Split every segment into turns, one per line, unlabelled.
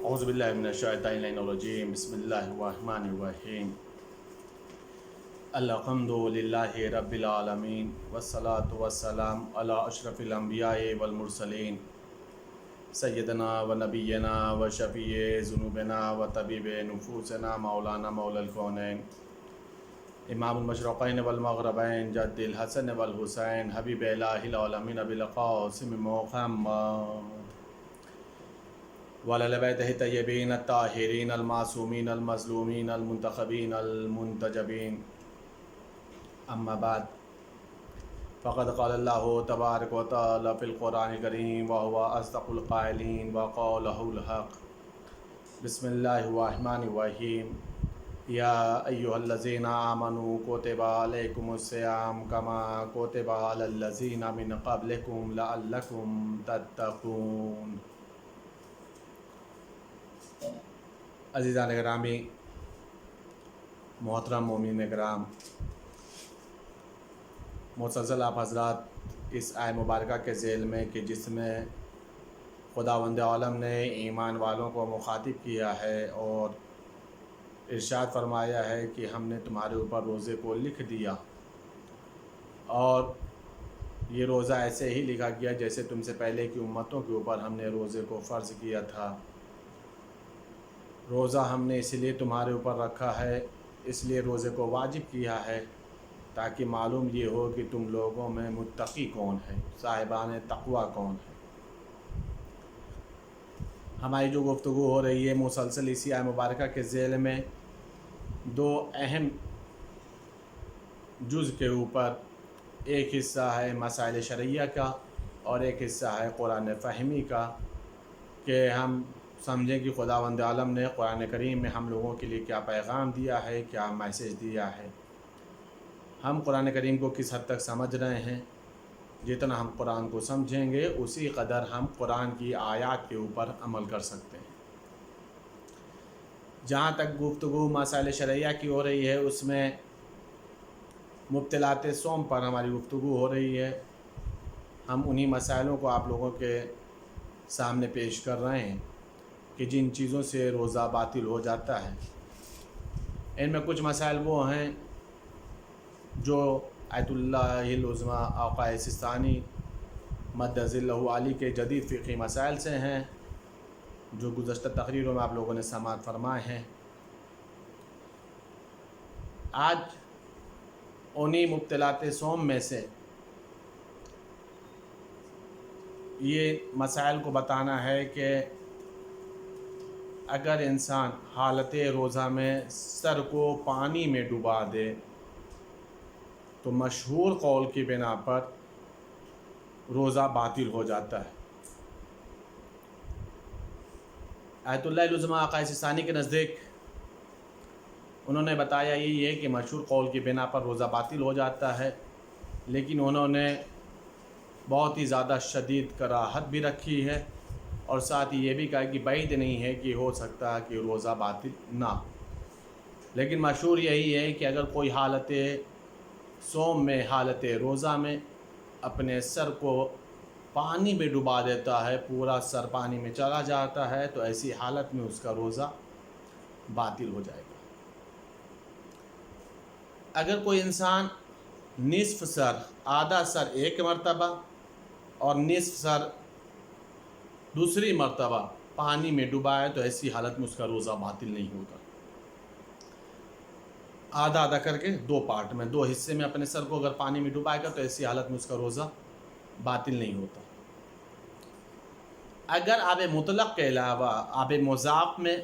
اعوذ باللہ من الشیطان الرجیم بسم اللہ الرحمن الرحیم الحمد للہ رب العالمین والصلاة والسلام علی اشرف الانبیاء والمرسلین سیدنا و نبینا و شفیع ذنوبنا و طبیب نفوسنا مولانا مولا الکونین امام المشرقین والمغربین جد الحسن والحسین حبیب الہ العالمین ابی القاسم محمد وعلی بیتہ الطیبین الطاہرین المعصومین المظلومین المنتخبین المنتجبین اما بعد فقد قال اللہ تبارک و تعالی فی القرآن الکریم وهو اصدق القائلین وقولہ الحق بسم اللہ الرحمن الرحیم یا ایہا الذین آمنوا کتب علیکم الصیام کما کتب علی الذین من قبلکم لعلکم تتقون۔ عزیزان گرامی، محترم مومنین کرام، مسلسل آپ حضرات اس آیہ مبارکہ کے ذیل میں کہ جس میں خداوند عالم نے ایمان والوں کو مخاطب کیا ہے اور ارشاد فرمایا ہے کہ ہم نے تمہارے اوپر روزے کو لکھ دیا، اور یہ روزہ ایسے ہی لکھا گیا جیسے تم سے پہلے کی امتوں کے اوپر ہم نے روزے کو فرض کیا تھا۔ روزہ ہم نے اس لیے تمہارے اوپر رکھا ہے، اس لیے روزے کو واجب کیا ہے تاکہ معلوم یہ ہو کہ تم لوگوں میں متقی کون ہے، صاحبان تقوی کون ہے۔ ہماری جو گفتگو ہو رہی ہے مسلسل اسی آیہ مبارکہ کے ذیل میں دو اہم جز کے اوپر، ایک حصہ ہے مسائل شرعیہ کا اور ایک حصہ ہے قرآن فہمی کا، کہ ہم سمجھیں کہ خداوند عالم نے قرآن کریم میں ہم لوگوں کے لیے کیا پیغام دیا ہے، کیا میسیج دیا ہے۔ ہم قرآن کریم کو کس حد تک سمجھ رہے ہیں، جتنا ہم قرآن کو سمجھیں گے اسی قدر ہم قرآن کی آیات کے اوپر عمل کر سکتے ہیں۔ جہاں تک گفتگو مسائل شرعیہ کی ہو رہی ہے، اس میں مبطلات صوم پر ہماری گفتگو ہو رہی ہے۔ ہم انہی مسائلوں کو آپ لوگوں کے سامنے پیش کر رہے ہیں کہ جن چیزوں سے روزہ باطل ہو جاتا ہے۔ ان میں کچھ مسائل وہ ہیں جو آیت اللہ العظمیٰ آقا سستانی مد ظلہ علی کے جدید فقہی مسائل سے ہیں، جو گزشتہ تقریروں میں آپ لوگوں نے سماعت فرمائے ہیں۔ آج انہی مبطلات صوم میں سے یہ مسائل کو بتانا ہے کہ اگر انسان حالت روزہ میں سر کو پانی میں ڈبا دے تو مشہور قول کی بنا پر روزہ باطل ہو جاتا ہے۔ آیت اللہ العظمیٰ آقا سستانی کے نزدیک انہوں نے بتایا یہی ہے کہ مشہور قول کی بنا پر روزہ باطل ہو جاتا ہے، لیکن انہوں نے بہت ہی زیادہ شدید کراہت بھی رکھی ہے، اور ساتھ ہی یہ بھی کہا کہ بعید نہیں ہے کہ ہو سکتا ہے کہ روزہ باطل نہ ہو۔ لیکن مشہور یہی ہے کہ اگر کوئی حالت صوم میں، حالت روزہ میں اپنے سر کو پانی میں ڈبا دیتا ہے، پورا سر پانی میں چلا جاتا ہے، تو ایسی حالت میں اس کا روزہ باطل ہو جائے گا۔ اگر کوئی انسان نصف سر، آدھا سر ایک مرتبہ اور نصف سر دوسری مرتبہ پانی میں ڈبائے تو ایسی حالت میں اس کا روزہ باطل نہیں ہوگا۔ آدھا آدھا کر کے دو پارٹ میں، دو حصے میں اپنے سر کو اگر پانی میں ڈبائے گا تو ایسی حالت میں اس کا روزہ باطل نہیں ہوتا۔ اگر آب مطلق کے علاوہ آب مضاف میں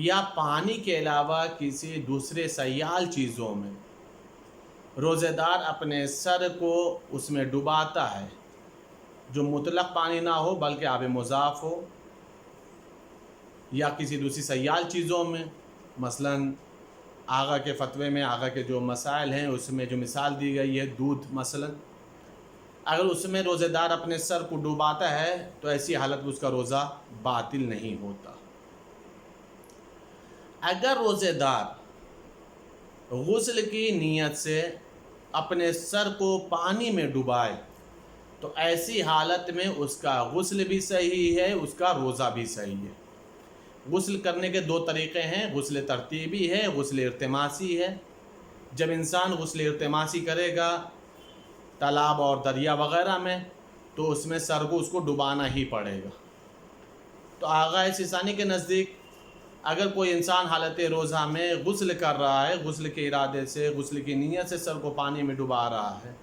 یا پانی کے علاوہ کسی دوسرے سیال چیزوں میں روزہ دار اپنے سر کو اس میں ڈباتا ہے، جو مطلق پانی نہ ہو بلکہ آب مضاف ہو، یا کسی دوسری سیال چیزوں میں، مثلاً آغا کے فتوے میں آغا کے جو مسائل ہیں اس میں جو مثال دی گئی ہے دودھ مثلاً، اگر اس میں روزہ دار اپنے سر کو ڈباتا ہے تو ایسی حالت میں اس کا روزہ باطل نہیں ہوتا۔ اگر روزہ دار غسل کی نیت سے اپنے سر کو پانی میں ڈبائے تو ایسی حالت میں اس کا غسل بھی صحیح ہے، اس کا روزہ بھی صحیح ہے۔ غسل کرنے کے دو طریقے ہیں، غسل ترتیبی ہے، غسل ارتماسی ہے۔ جب انسان غسل ارتماسی کرے گا تالاب اور دریا وغیرہ میں تو اس میں سر کو اس کو ڈبانا ہی پڑے گا۔ تو آغا ثانی کے نزدیک اگر کوئی انسان حالت روزہ میں غسل کر رہا ہے، غسل کے ارادے سے، غسل کی نیت سے سر کو پانی میں ڈبا رہا ہے،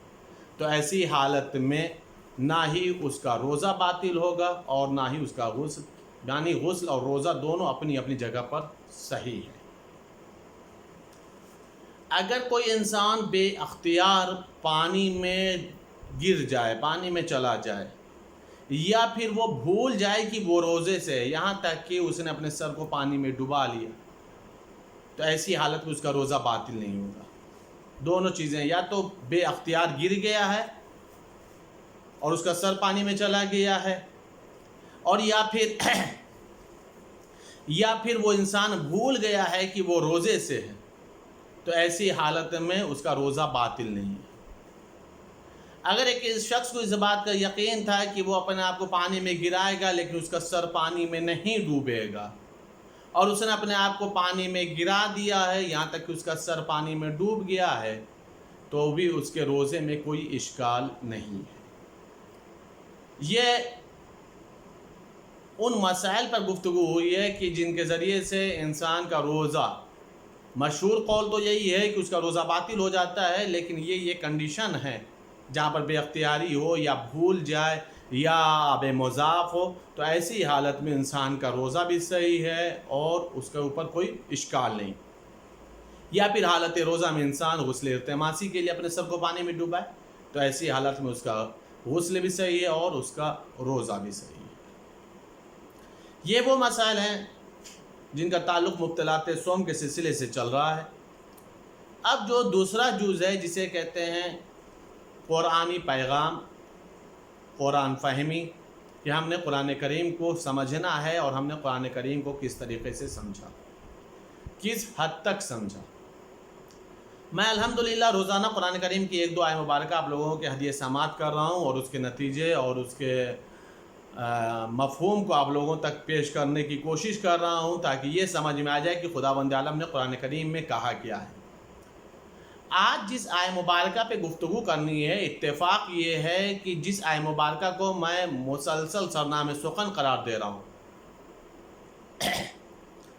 تو ایسی حالت میں نہ ہی اس کا روزہ باطل ہوگا اور نہ ہی اس کا غسل، یعنی غسل اور روزہ دونوں اپنی اپنی جگہ پر صحیح ہے۔ اگر کوئی انسان بے اختیار پانی میں گر جائے، پانی میں چلا جائے، یا پھر وہ بھول جائے کہ وہ روزے سے ہے، یہاں تک کہ اس نے اپنے سر کو پانی میں ڈبا لیا، تو ایسی حالت میں اس کا روزہ باطل نہیں ہوگا۔ دونوں چیزیں، یا تو بے اختیار گر گیا ہے اور اس کا سر پانی میں چلا گیا ہے، اور یا پھر وہ انسان بھول گیا ہے کہ وہ روزے سے ہے، تو ایسی حالت میں اس کا روزہ باطل نہیں ہے۔ اگر ایک شخص کو اس بات کا یقین تھا کہ وہ اپنے آپ کو پانی میں گرائے گا لیکن اس کا سر پانی میں نہیں ڈوبے گا، اور اس نے اپنے آپ کو پانی میں گرا دیا ہے یہاں تک کہ اس کا سر پانی میں ڈوب گیا ہے، تو بھی اس کے روزے میں کوئی اشکال نہیں ہے۔ یہ ان مسائل پر گفتگو ہوئی ہے کہ جن کے ذریعے سے انسان کا روزہ، مشہور قول تو یہی ہے کہ اس کا روزہ باطل ہو جاتا ہے، لیکن یہ کنڈیشن ہے جہاں پر بے اختیاری ہو یا بھول جائے یا بے مضاف ہو، تو ایسی حالت میں انسان کا روزہ بھی صحیح ہے اور اس کے اوپر کوئی اشکال نہیں۔ یا پھر حالت روزہ میں انسان غسل ارتماسی کے لیے اپنے سر کو پانی میں ڈوبائے، تو ایسی حالت میں اس کا غسل بھی صحیح ہے اور اس کا روزہ بھی صحیح ہے۔ یہ وہ مسائل ہیں جن کا تعلق مبطلات صوم کے سلسلے سے چل رہا ہے۔ اب جو دوسرا جز ہے جسے کہتے ہیں قرآنی پیغام، قرآن فہمی، کہ ہم نے قرآن کریم کو سمجھنا ہے اور ہم نے قرآن کریم کو کس طریقے سے سمجھا، کس حد تک سمجھا۔ میں الحمدللہ روزانہ قرآن کریم کی ایک دو آیت مبارکہ آپ لوگوں کے ہدیہ سماعت کر رہا ہوں اور اس کے نتیجے اور اس کے مفہوم کو آپ لوگوں تک پیش کرنے کی کوشش کر رہا ہوں تاکہ یہ سمجھ میں آ جائے کہ خداوند عالم نے قرآن کریم میں کہا کیا ہے۔ آج جس آیت مبارکہ پہ گفتگو کرنی ہے، اتفاق یہ ہے کہ جس آیت مبارکہ کو میں مسلسل سرنامِ سخن قرار دے رہا ہوں،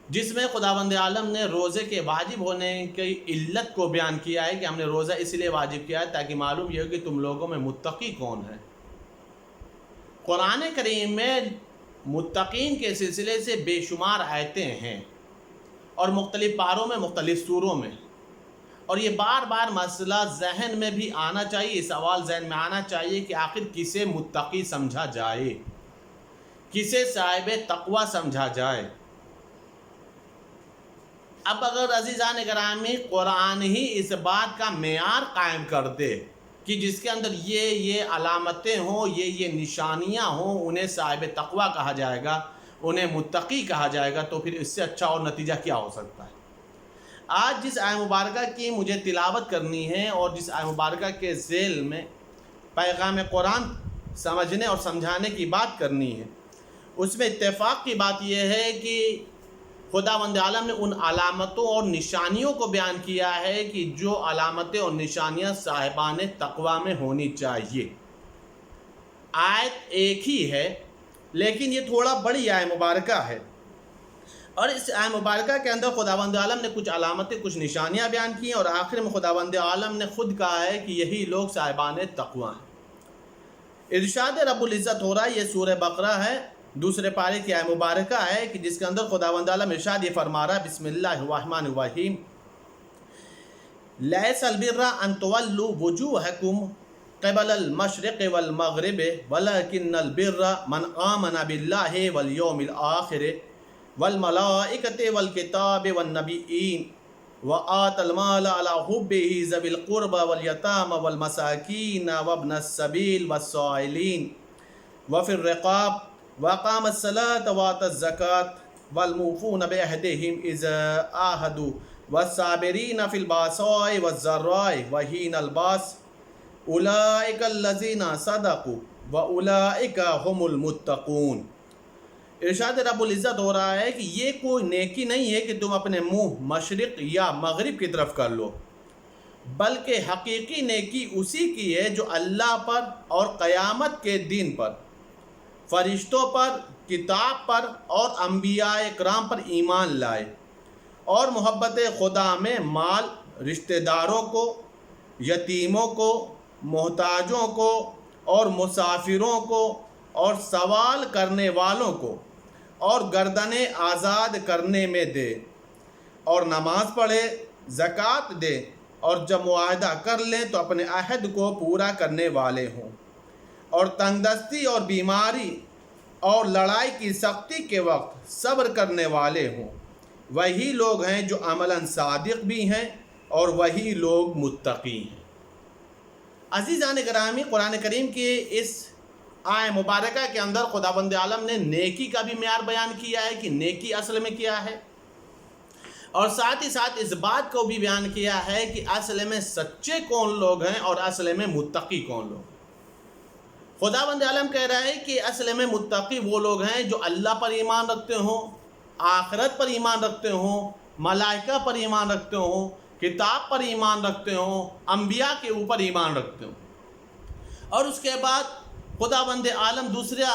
جس میں خداوند عالم نے روزے کے واجب ہونے کی علت کو بیان کیا ہے کہ ہم نے روزہ اس لیے واجب کیا ہے تاکہ معلوم یہ ہو کہ تم لوگوں میں متقی کون ہے۔ قرآن کریم میں متقین کے سلسلے سے بے شمار آیتیں ہیں اور مختلف پاروں میں، مختلف سوروں میں، اور یہ بار بار مسئلہ ذہن میں بھی آنا چاہیے، یہ سوال ذہن میں آنا چاہیے کہ آخر کسے متقی سمجھا جائے، کسے صاحب تقوی سمجھا جائے۔ اب اگر عزیزان گرامی قرآن ہی اس بات کا معیار قائم کر دے کہ جس کے اندر یہ علامتیں ہوں، یہ نشانیاں ہوں، انہیں صاحب تقوی کہا جائے گا، انہیں متقی کہا جائے گا، تو پھر اس سے اچھا اور نتیجہ کیا ہو سکتا ہے۔ آج جس آیت مبارکہ کی مجھے تلاوت کرنی ہے اور جس آیت مبارکہ کے ذیل میں پیغام قرآن سمجھنے اور سمجھانے کی بات کرنی ہے، اس میں اتفاق کی بات یہ ہے کہ خداوند عالم نے ان علامتوں اور نشانیوں کو بیان کیا ہے کہ جو علامتیں اور نشانیاں صاحبان تقوی میں ہونی چاہیے۔ آیت ایک ہی ہے لیکن یہ تھوڑا بڑی آیت مبارکہ ہے، اور اس آیت مبارکہ کے اندر خداوند عالم نے کچھ علامتیں، کچھ نشانیاں بیان کی ہیں، اور آخر میں خداوند عالم نے خود کہا ہے کہ یہی لوگ صاحبان تقوی ہیں۔ ارشاد رب العزت ہو رہا ہے، یہ سورہ بقرہ ہے، دوسرے پارے کی آیت مبارکہ ہے کہ جس کے اندر خداوند عالم ارشاد یہ فرما رہا ہے، بسم اللہ الرحمن الرحیم، لیس البر ان تولوا وجوہکم قبل المشرق والمغرب ولکن البر من آمن باللہ والیوم الآخر والملائکۃ والکتاب والنبیین وآت المال علی حبہ ذوی القربى والیتامى والمساکین وابن السبیل والسائلین وفی الرقاب وقام الصلاة وآت الزکاة والموفون بعہدہم اذا عاہدوا والصابرین فی الباساء والضراء وحین الباس اولئک الذین صدقوا واولئک هم المتقون۔ ارشاد رب العزت ہو رہا ہے کہ یہ کوئی نیکی نہیں ہے کہ تم اپنے منہ مشرق یا مغرب کی طرف کر لو، بلکہ حقیقی نیکی اسی کی ہے جو اللہ پر اور قیامت کے دن پر، فرشتوں پر، کتاب پر اور انبیاء کرام پر ایمان لائے، اور محبت خدا میں مال، رشتہ داروں کو، یتیموں کو، محتاجوں کو اور مسافروں کو اور سوال کرنے والوں کو اور گردنیں آزاد کرنے میں دے، اور نماز پڑھے، زکوٰۃ دے، اور جب معاہدہ کر لیں تو اپنے عہد کو پورا کرنے والے ہوں، اور تنگ دستی اور بیماری اور لڑائی کی سختی کے وقت صبر کرنے والے ہوں۔ وہی لوگ ہیں جو عملاً صادق بھی ہیں اور وہی لوگ متقی ہیں۔ عزیزان گرامی، قرآن کریم کی اس آیہ مبارکہ کے اندر خداوند عالم نے نیکی کا بھی معیار بیان کیا ہے کہ نیکی اصل میں کیا ہے، اور ساتھ ہی ساتھ اس بات کو بھی بیان کیا ہے کہ اصل میں سچے کون لوگ ہیں اور اصل میں متقی کون لوگ ہیں۔ خداوند عالم کہہ رہا ہے کہ اصل میں متقی وہ لوگ ہیں جو اللہ پر ایمان رکھتے ہوں، آخرت پر ایمان رکھتے ہوں، ملائکہ پر ایمان رکھتے ہوں، کتاب پر ایمان رکھتے ہوں، انبیاء کے اوپر ایمان رکھتے ہوں۔ اور اس کے بعد خداوند عالم دوسرا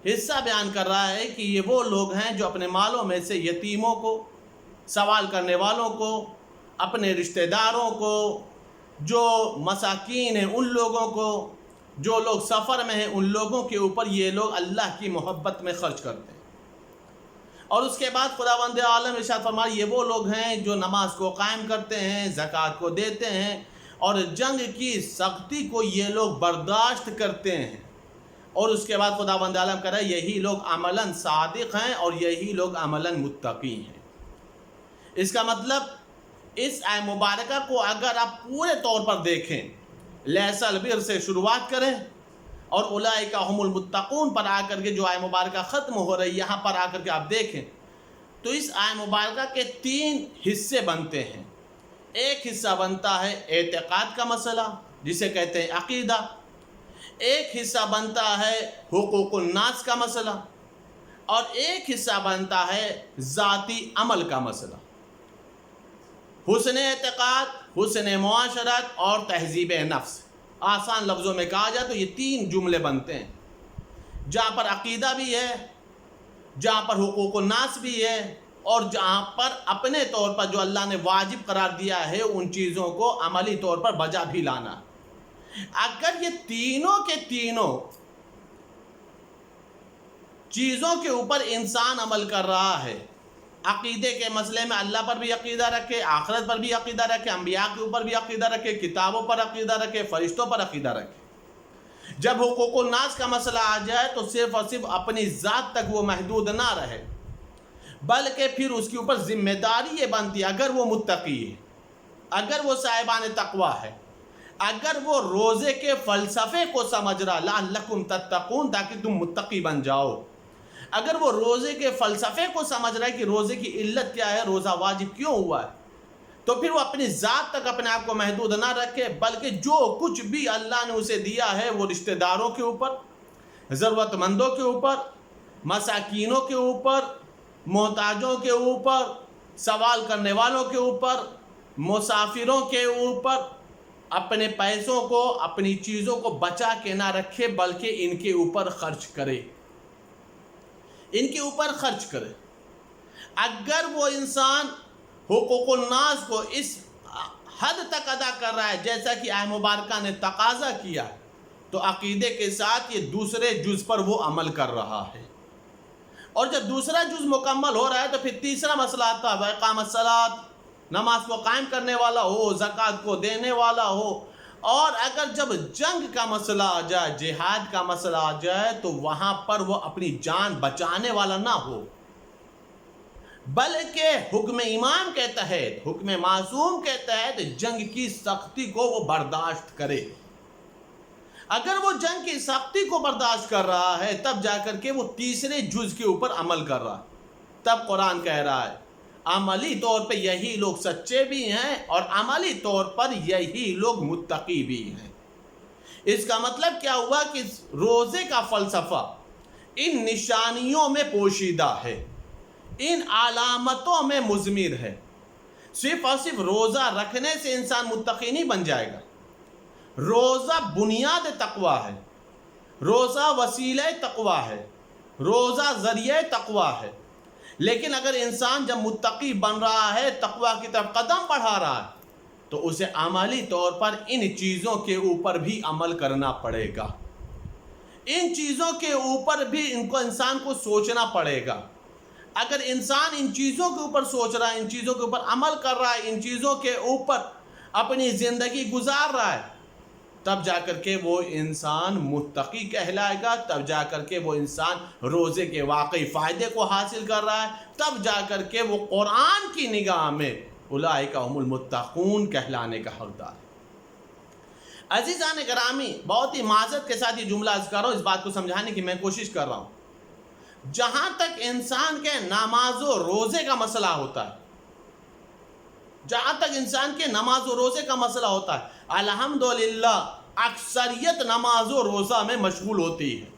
حصہ بیان کر رہا ہے کہ یہ وہ لوگ ہیں جو اپنے مالوں میں سے یتیموں کو، سوال کرنے والوں کو، اپنے رشتہ داروں کو، جو مساکین ہیں ان لوگوں کو، جو لوگ سفر میں ہیں ان لوگوں کے اوپر یہ لوگ اللہ کی محبت میں خرچ کرتے ہیں۔ اور اس کے بعد خداوند عالم ارشاد فرمایا یہ وہ لوگ ہیں جو نماز کو قائم کرتے ہیں، زکوٰۃ کو دیتے ہیں، اور جنگ کی سختی کو یہ لوگ برداشت کرتے ہیں۔ اور اس کے بعد خداوند عالم کہہ رہا ہے یہی لوگ عملاً صادق ہیں اور یہی لوگ عملاً متقی ہیں۔ اس کا مطلب اس آیہ مبارکہ کو اگر آپ پورے طور پر دیکھیں، لیس البر سے شروعات کریں اور اولئک هم المتقون پر آ کر کے جو آیہ مبارکہ ختم ہو رہی ہے یہاں پر آ کر کے آپ دیکھیں تو اس آیہ مبارکہ کے 3 حصے بنتے ہیں۔ ایک حصہ بنتا ہے اعتقاد کا مسئلہ جسے کہتے ہیں عقیدہ، ایک حصہ بنتا ہے حقوق الناس کا مسئلہ، اور ایک حصہ بنتا ہے ذاتی عمل کا مسئلہ۔ حسن اعتقاد، حسن معاشرت اور تہذیب نفس، آسان لفظوں میں کہا جائے تو یہ 3 جملے بنتے ہیں، جہاں پر عقیدہ بھی ہے، جہاں پر حقوق الناس بھی ہے، اور جہاں پر اپنے طور پر جو اللہ نے واجب قرار دیا ہے ان چیزوں کو عملی طور پر بجا بھی لانا۔ اگر یہ تینوں کے تینوں چیزوں کے اوپر انسان عمل کر رہا ہے، عقیدے کے مسئلے میں اللہ پر بھی عقیدہ رکھے، آخرت پر بھی عقیدہ رکھے، انبیاء کے اوپر بھی عقیدہ رکھے، کتابوں پر عقیدہ رکھے، فرشتوں پر عقیدہ رکھے، جب حقوق الناس کا مسئلہ آ جائے تو صرف اور صرف اپنی ذات تک وہ محدود نہ رہے، بلکہ پھر اس کے اوپر ذمہ داری یہ بنتی ہے اگر وہ متقی ہے، اگر وہ صاحبان تقویٰ ہے، اگر وہ روزے کے فلسفے کو سمجھ رہا لعلکم تتقون تاکہ تم متقی بن جاؤ، اگر وہ روزے کے فلسفے کو سمجھ رہا ہے کہ روزے کی علت کیا ہے، روزہ واجب کیوں ہوا ہے، تو پھر وہ اپنی ذات تک اپنے آپ کو محدود نہ رکھے، بلکہ جو کچھ بھی اللہ نے اسے دیا ہے وہ رشتہ داروں کے اوپر، ضرورت مندوں کے اوپر، مساکینوں کے اوپر، محتاجوں کے اوپر، سوال کرنے والوں کے اوپر، مسافروں کے اوپر، اپنے پیسوں کو، اپنی چیزوں کو بچا کے نہ رکھے بلکہ ان کے اوپر خرچ کرے، ان کے اوپر خرچ کرے۔ اگر وہ انسان حقوق الناس کو اس حد تک ادا کر رہا ہے جیسا کہ آیہ مبارکہ نے تقاضا کیا، تو عقیدے کے ساتھ یہ دوسرے جز پر وہ عمل کر رہا ہے، اور جب دوسرا جز مکمل ہو رہا ہے تو پھر تیسرا مسئلہ آتا ہے اقام الصلاۃ، نماز کو قائم کرنے والا ہو، زکوٰۃ کو دینے والا ہو، اور اگر جب جنگ کا مسئلہ آ جائے، جہاد کا مسئلہ آ جائے تو وہاں پر وہ اپنی جان بچانے والا نہ ہو، بلکہ حکم امام کے تحت، حکم معصوم کے تحت جنگ کی سختی کو وہ برداشت کرے۔ اگر وہ جنگ کی سختی کو برداشت کر رہا ہے تب جا کر کے وہ تیسرے جز کے اوپر عمل کر رہا ہے، تب قرآن کہہ رہا ہے عملی طور پہ یہی لوگ سچے بھی ہیں اور عملی طور پر یہی لوگ متقی بھی ہیں۔ اس کا مطلب کیا ہوا کہ روزے کا فلسفہ، ان نشانیوں میں پوشیدہ ہے، ان علامتوں میں مضمر ہے۔ صرف اور صرف روزہ رکھنے سے انسان متقی نہیں بن جائے گا۔ روزہ بنیاد تقوی ہے، روزہ وسیلہ تقوی ہے، روزہ ذریعہ تقوی ہے، لیکن اگر انسان جب متقی بن رہا ہے، تقوی کی طرف قدم بڑھا رہا ہے، تو اسے عملی طور پر ان چیزوں کے اوپر بھی عمل کرنا پڑے گا، ان چیزوں کے اوپر بھی انسان کو سوچنا پڑے گا۔ اگر انسان ان چیزوں کے اوپر سوچ رہا ہے، ان چیزوں کے اوپر عمل کر رہا ہے، ان چیزوں کے اوپر اپنی زندگی گزار رہا ہے، تب جا کر کے وہ انسان متقی کہلائے گا، تب جا کر کے وہ انسان روزے کے واقعی فائدے کو حاصل کر رہا ہے، تب جا کر کے وہ قرآن کی نگاہ میں اولئک هم المتقون کہلانے کا حقدار ہے۔ عزیزان گرامی، بہت ہی معذرت کے ساتھ یہ جملہ عرض کر رہا ہوں، اس بات کو سمجھانے کی میں کوشش کر رہا ہوں۔ جہاں تک انسان کے نماز و روزے کا مسئلہ ہوتا ہے، جہاں تک انسان کے نماز و روزے کا مسئلہ ہوتا ہے، الحمدللہ اکثریت نماز و روزہ میں مشغول ہوتی ہے،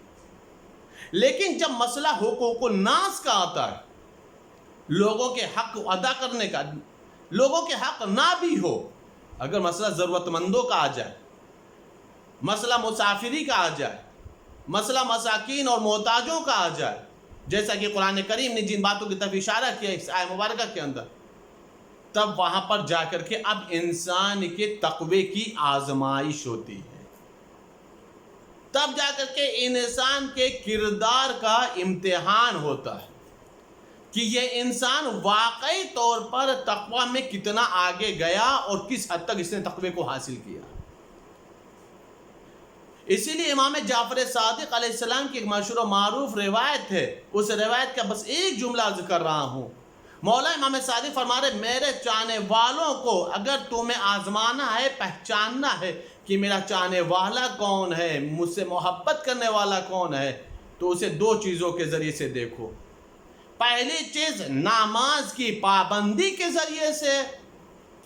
لیکن جب مسئلہ حقوق الناس کا آتا ہے، لوگوں کے حق ادا کرنے کا، لوگوں کے حق نہ بھی ہو، اگر مسئلہ ضرورت مندوں کا آ جائے، مسئلہ مسافری کا آ جائے، مسئلہ مساکین اور محتاجوں کا آ جائے، جیسا کہ قرآن کریم نے جن باتوں کی طرف اشارہ کیا اس آیہ مبارکہ کے اندر، تب وہاں پر جا کر کے اب انسان کے تقوی کی آزمائش ہوتی ہے، تب جا کر کے انسان کے کردار کا امتحان ہوتا ہے کہ یہ انسان واقعی طور پر تقوی میں کتنا آگے گیا اور کس حد تک اس نے تقوی کو حاصل کیا۔ اسی لیے امام جعفر صادق علیہ السلام کی ایک مشہور و معروف روایت ہے، اس روایت کا بس ایک جملہ عرض کر رہا ہوں۔ مولا امام صادق فرما رہے، میرے چاہنے والوں کو اگر تمہیں آزمانا ہے، پہچاننا ہے کہ میرا چاہنے والا کون ہے، مجھ سے محبت کرنے والا کون ہے، تو اسے دو چیزوں کے ذریعے سے دیکھو۔ پہلی چیز نماز کی پابندی کے ذریعے سے،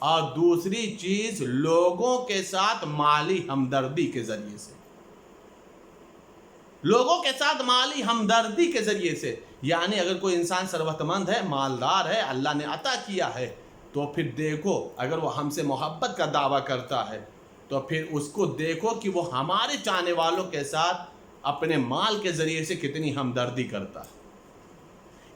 اور دوسری چیز لوگوں کے ساتھ مالی ہمدردی کے ذریعے سے، لوگوں کے ساتھ مالی ہمدردی کے ذریعے سے۔ یعنی اگر کوئی انسان ثروت مند ہے، مالدار ہے، اللہ نے عطا کیا ہے، تو پھر دیکھو اگر وہ ہم سے محبت کا دعویٰ کرتا ہے تو پھر اس کو دیکھو کہ وہ ہمارے چاہنے والوں کے ساتھ اپنے مال کے ذریعے سے کتنی ہمدردی کرتا ہے۔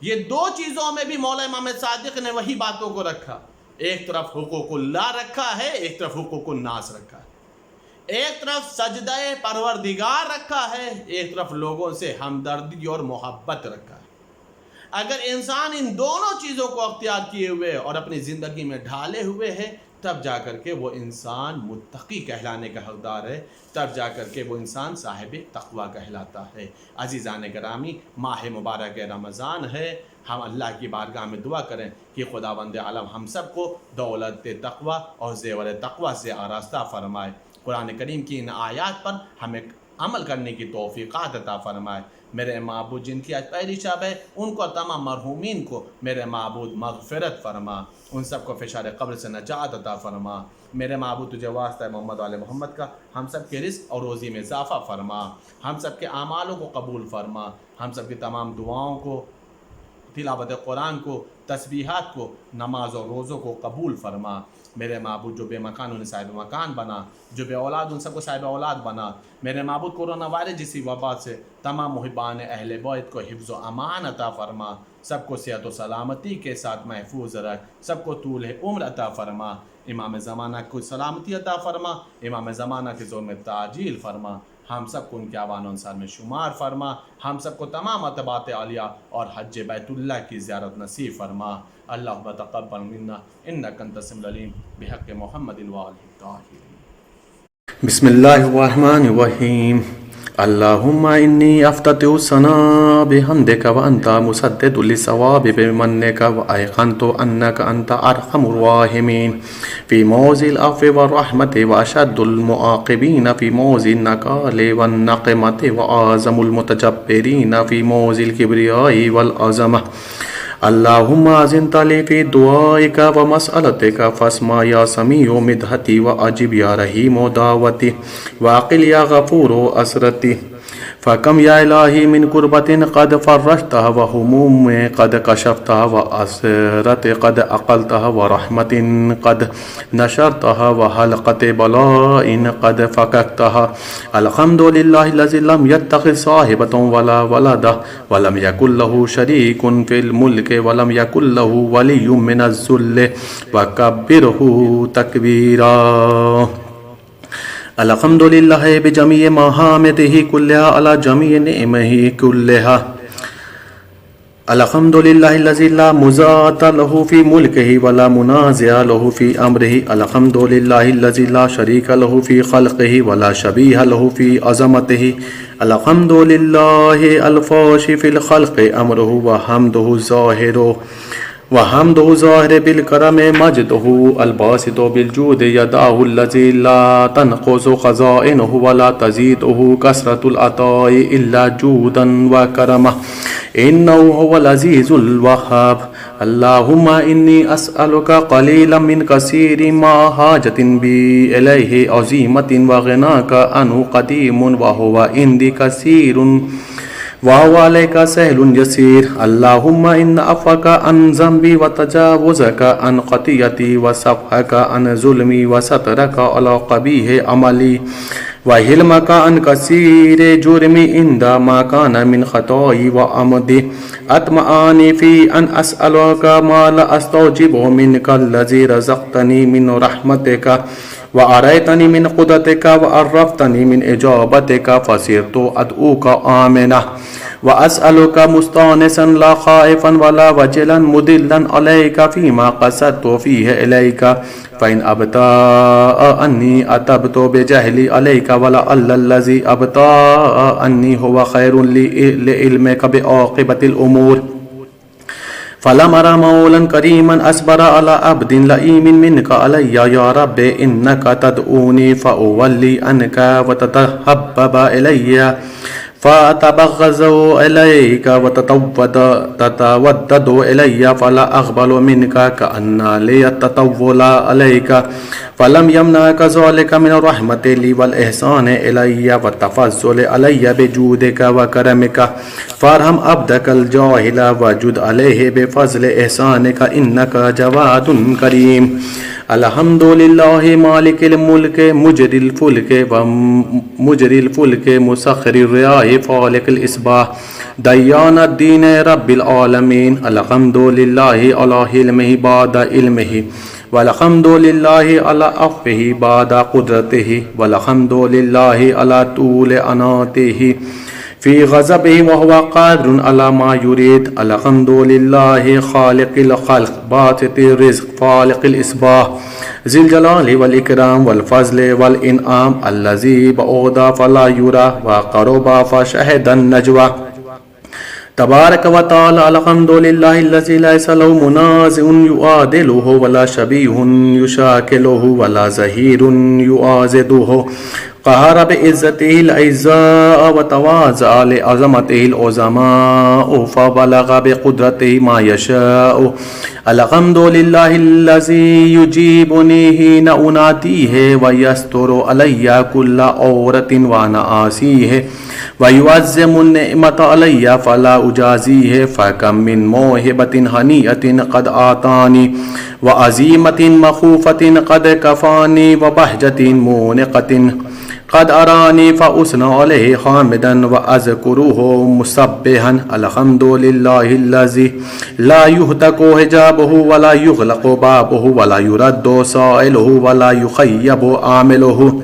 یہ دو چیزوں میں بھی مولا امام صادق نے وہی باتوں کو رکھا، ایک طرف حقوق اللہ رکھا ہے، ایک طرف حقوق الناس رکھا ہے، ایک طرف سجدہ پروردگار رکھا ہے، ایک طرف لوگوں سے ہمدردی اور محبت رکھا ہے۔ اگر انسان ان دونوں چیزوں کو اختیار کیے ہوئے اور اپنی زندگی میں ڈھالے ہوئے ہے، تب جا کر کے وہ انسان متقی کہلانے کا حقدار ہے، تب جا کر کے وہ انسان صاحب تقوی کہلاتا ہے۔ عزیزان گرامی، ماہ مبارک رمضان ہے، ہم اللہ کی بارگاہ میں دعا کریں کہ خداوند عالم ہم سب کو دولت تقوی اور زیور تقوی سے آراستہ فرمائے، قرآن کریم کی ان آیات پر ہمیں عمل کرنے کی توفیقات عطا فرمائے۔ میرے معبود جن کی آج پہلی شب ہے، ان کو تمام مرحومین کو میرے معبود مغفرت فرما، ان سب کو فشار قبر سے نجات عطا فرما۔ میرے معبود تجھے واسطہ ہے محمد وآل محمد کا، ہم سب کے رزق اور روزی میں اضافہ فرما، ہم سب کے اعمالوں کو قبول فرما، ہم سب کی تمام دعاؤں کو، تلاوت قرآن کو، تسبیحات کو، نماز اور روزوں کو قبول فرما۔ میرے معبود جو بے مکان انہیں صاحب مکان بنا، جو بے اولاد ان سب کو صاحب اولاد بنا۔ میرے معبود کورونا وائرس جیسی وبا سے تمام محبان اہل بیت کو حفظ و امان عطا فرما، سب کو صحت و سلامتی کے ساتھ محفوظ رکھ، سب کو طول عمر عطا فرما، امام زمانہ کو سلامتی عطا فرما، امام زمانہ کے زور میں تعجیل فرما، ہم سب کو ان کے اعوان و انصار میں شمار فرما، ہم سب کو تمام اتباعت عالیہ اور حج بیت اللہ کی زیارت نصیب فرما۔ اللہم تقبل منا انک انت السمیع العلیم بحق محمد وآلہ الطاہرین۔
بسم اللہ الرحمن الرحیم۔ اللہم انی افتتح الثناء بحمدک وانت مسدد للصواب بمنک وایقنت انک انت ارحم الراحمین فی موضع العفو والرحمت واشد المعاقبین فی موضع النکال والنقمت واعظم المتجبرین فی موضع الکبریاء والعظمہ۔ اللہم اذن لی فی دعائک و مسئلتک فاسمع یا سمیع مدحتی و عجب یا رحیم دعوتی واقل یا غفور اسرتی فكم يا إلهي من كربة قد فرجتها وهموم قد كشفتها وأسرة قد أقلتها ورحمة قد نشرتها وحلقة بلاء قد فككتها. الحمد لله الذي لم يتخذ صاحبة ولا ولد ولم يكن له شريك في الملك ولم يكن له ولي من الذل وكبره تكبيرا. الحمد لله بجميع محامده كلها على جميع نعمه كلها. الحمد لله الذي لا مزات له في ملكه ولا منازع له في أمره. الحمد لله الذي لا شريك له في خلقه ولا شبيه له في عظمته. الحمد لله الفاشي في الخلق أمره وحمده ظاهر بالكرم مجده الباسط بالجود يداه الذي لا تنقص خزائنه ولا تزيده كثرة العطاء إلا جودا وكرمه إنه هو العزيز الوهاب. اللهم إني أسألك قليلا من كثير ما حاجة بي إليه عظيمة وغناك عنه قديم وهو عندي كثير وهو عليك سهل يسير. اللهم إن عفوك عن ذنبي وتجاوزك عن خطيئتي وصفحك عن ظلمي وسترك على قبيح عملي وحلمك عن كثير جرمي عندما كان من خطاي وعمدي أطمعني في أن أسألك ما لا أستوجبه منك الذي رزقتني من رحمتك وأريتني من قدرتك وعرفتني من إجابتك فصرت أدعوك آمنا وأسألك مستانسا لا خائفا ولا وجلا مدلا عليك فيما قصدت فيه إليك. فإن أبطأ أني أتبت بجهلي عليك ولعل الذي أبطأ أني هو خير لعلمك بعاقبة الأمور. فلم أرى مولا كريما أصبر على عبد لئيم منك علي يا رب إنك تدعوني فأولي عنك وتتحبب إلي فأتبغض إليك وتتودد إلي فلا أقبل منك كأن لي التطول عليك. فلم يمنعك ذلك من الرحمة لي والإحسان إلي والتفضل علي بجودك وكرمك. فارحم عبدك الجاهل وجد عليه بفضل إحسانك إنك جواد كريم. الحمد لله مالك الملك مجري الفلك مسخر الرياح فالق الإصباح ديان الدين رب العالمين. الحمد لله على حلمه بعد علمه والحمد لله على عفوه بعد قدرته والحمد لله على طول أناته في غضبه وهو قادر على ما يريد. الحمد لله خالق الخلق باسط الرزق فالق الإصباح ذي الجلال والإكرام والفضل والإنعام الذي بعد فلا يرى وقرب فشهد النجوى. تبارك وتعالى. الحمد لله الذي ليس له منازع يعادله ولا شبيه يشاكله ولا زهير يعازده. قهر بعزته الأعزاء وتواضع لعظمته العظماء فبلغ بقدرته ما يشاء. الحمد لله الذي يجيبني حين أناديه ويستر علي كل عورة وأنا آسيه ويعظم النعمة علي فلا أجازيه. فكم من موهبة هنيئة قد أعطاني وعزيمة مخوفة قد كفاني وبهجة مونقة قد أراني فأثنى عليه حامدا وأذكره مسبحا. الحمد لله الذي لا يهتك حجابه ولا يغلق بابه ولا يرد سائله ولا يخيب عامله.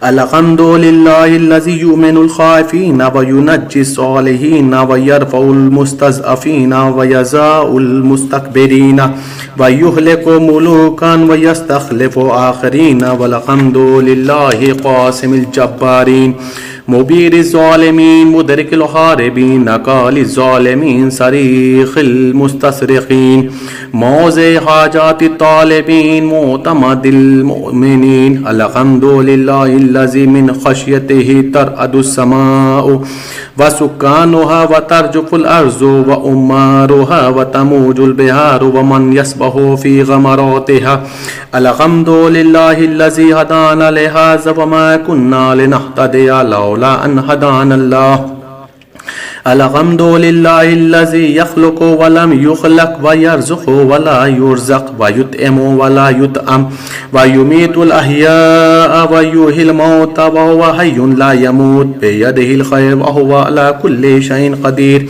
الحمد لله الذي يؤمن الخائفين وينجي الصالحين ويرفع المستضعفين ويزاء المستكبرين ويهلك ملوكا ويستخلف آخرين. والحمد لله قاسم الجبارين مبير الظالمين مدرك الحاربين نقال الظالمين صريخ المستسرقين موضع حاجات الطالبين معتمد المؤمنين. الحمد لله الذي من خشيته ترعد السماء وسكانها وترجف الأرض وأمارها وتموج البحار ومن يسبح في غمراتها. الحمد لله الذي هدانا لهذا وما كنا لنهتدي لولا لولا ان هدانا الله الحمد لله الذي يخلق ولم يخلق ويرزق ولا يرزق ويطعم ولا يطعم ويميت الأحياء ويحيي الموتى وهو حي لا يموت بيده الخير وهو على كل شيء قدير.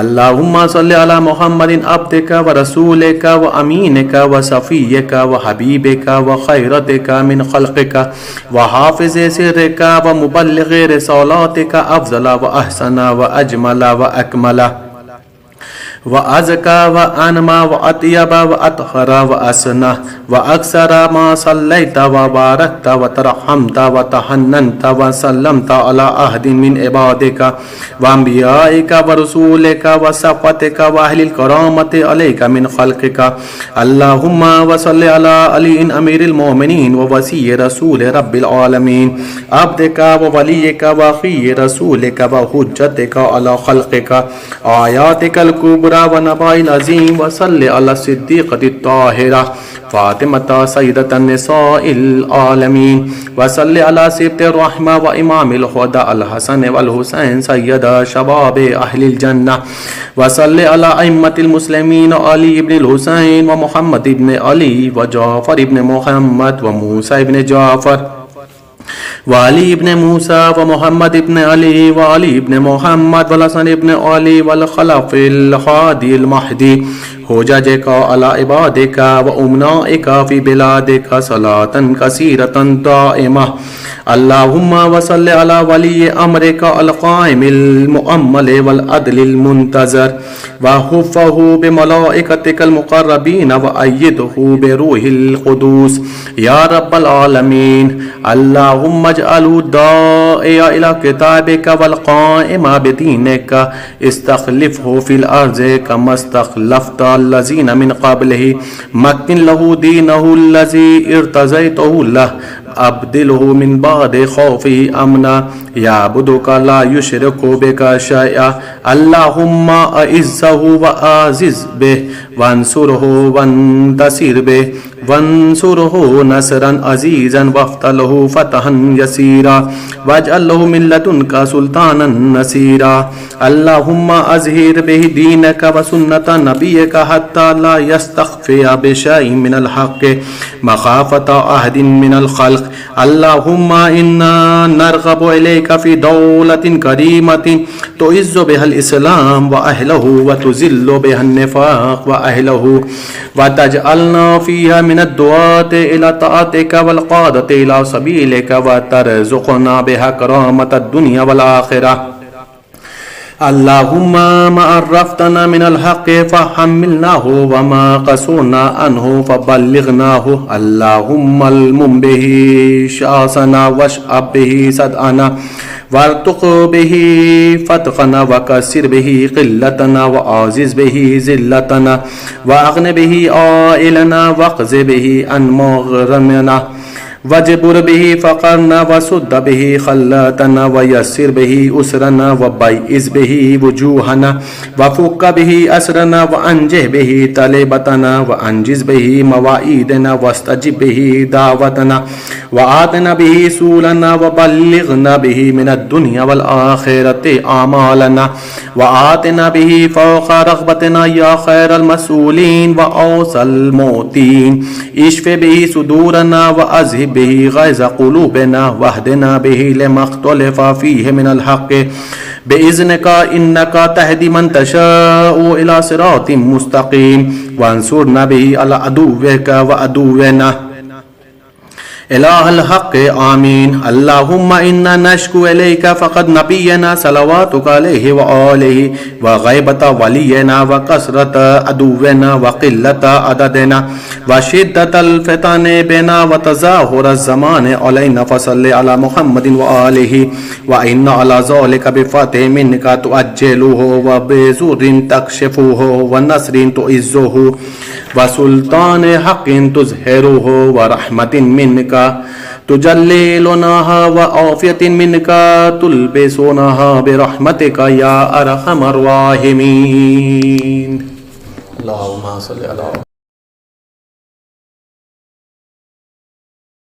اللهم صل على محمد عبدك ورسولك وأمينك وصفيك وحبيبك وخيرتك من خلقك وحافظ سرك ومبلغ رسالاتك أفضل وأحسن وأجمل وأكمل وأزكى وأنمى وأطيب وأطهر وأسنى وأكثر ما صليت وباركت وترحمت وتحننت وسلمت على أحد من عبادك وأنبيائك ورسولك وصفوتك وأهل الكرامة عليك من خلقك. اللهم وصل على علي أمير المؤمنين ووصي رسول رب العالمين عبدك ووليك وأخي رسولك وحجتك على خلقك آياتك الكبرى ونبأ العظيم. وصل على الصديقة الطاهرة فاطمة سيدة النساء العالمين. وصل على سبط الرحمة وإمام الهدى الحسن والحسين سيد شباب أهل الجنة. وصل على أئمة المسلمين علي بن الحسين ومحمد بن علي وجعفر بن محمد وموسى بن جعفر وعلي بن موسى ومحمد بن علي وعلي بن محمد والحسن بن علي والخلف الهادي المهدي حججك على عبادك وأمنائك في بلادك صلاة كثيرة دائمة. اللهم وصل على ولي أمرك القائم المؤمل والعدل المنتظر وحفه بملائكتك المقربين وأيده بروح القدوس يا رب العالمين. اللهم اجعله الداعي إلى كتابك والقائم بدينك استخلفه في الأرض كما استخلفت الذين من قبله. مكن له دينه الذي ارتضيته له أبدله من بعد خوفه أمنا يعبدك لا يشرك بك شيئا. اللهم أعزه وأعزز به وانصره وانتصر به وانصره نصرا عزيزا وافتح له فتحا يسيرا واجعل له من لدنك سلطانا نصيرا. اللهم أظهر به دينك وسنة نبيك حتى لا يستخفي بشيء من الحق مخافة أحد من الخلق. اللهم إنا نرغب إليك في دولة كريمة تعز بها الإسلام وأهله وتذل بها النفاق وأهله وتجعلنا فيها من الدعاة إلى طاعتك والقادة إلى سبيلك وترزقنا بها كرامة الدنيا والآخرة. اللهم ما عرفتنا من الحق فحملناه وما قصرنا عنه فبلغناه. اللهم المم به شاسنا واشعب به صدعنا وارتق به فتقنا وكسر به قلتنا وعزز به ذلتنا واغن به عائلنا واقض به عن مغرمنا وجبر به فقرنا وسد به خلاتنا ويسر به أسرنا وبيئس به وجوهنا وفك به أسرنا وأنجه به طلبتنا وأنجز به مواعيدنا واستجب به دعوتنا وآتنا به سولنا وبلغنا به من الدنيا والآخرة أعمالنا وآتنا به فوق رغبتنا يا خير المسؤولين وأوصى الموتين. اشف به صدورنا وأذهب به غيظ قلوبنا واهدنا به لما اختلف فيه من الحق بإذنك إنك تهدي من تشاء إلى صراط مستقيم. وانصرنا به على عدوك وعدونا إله الحق آمين. اللهم إنا نشكو إليك فقد نبينا صلواتك عليه وآله وغيبة ولينا وكثرة عدونا وقلة عددنا وشدة الفتن بنا وتظاهر الزمان علينا فصل على محمد وآله وإن على ذلك بفتح منك تؤجله وبزور تكشفه ونصر تعزه وسلطان حق تظهره ورحمة منك تجللناها وعافية منك تلبسونها برحمتك يا أرحم الراحمين. اللهم صل على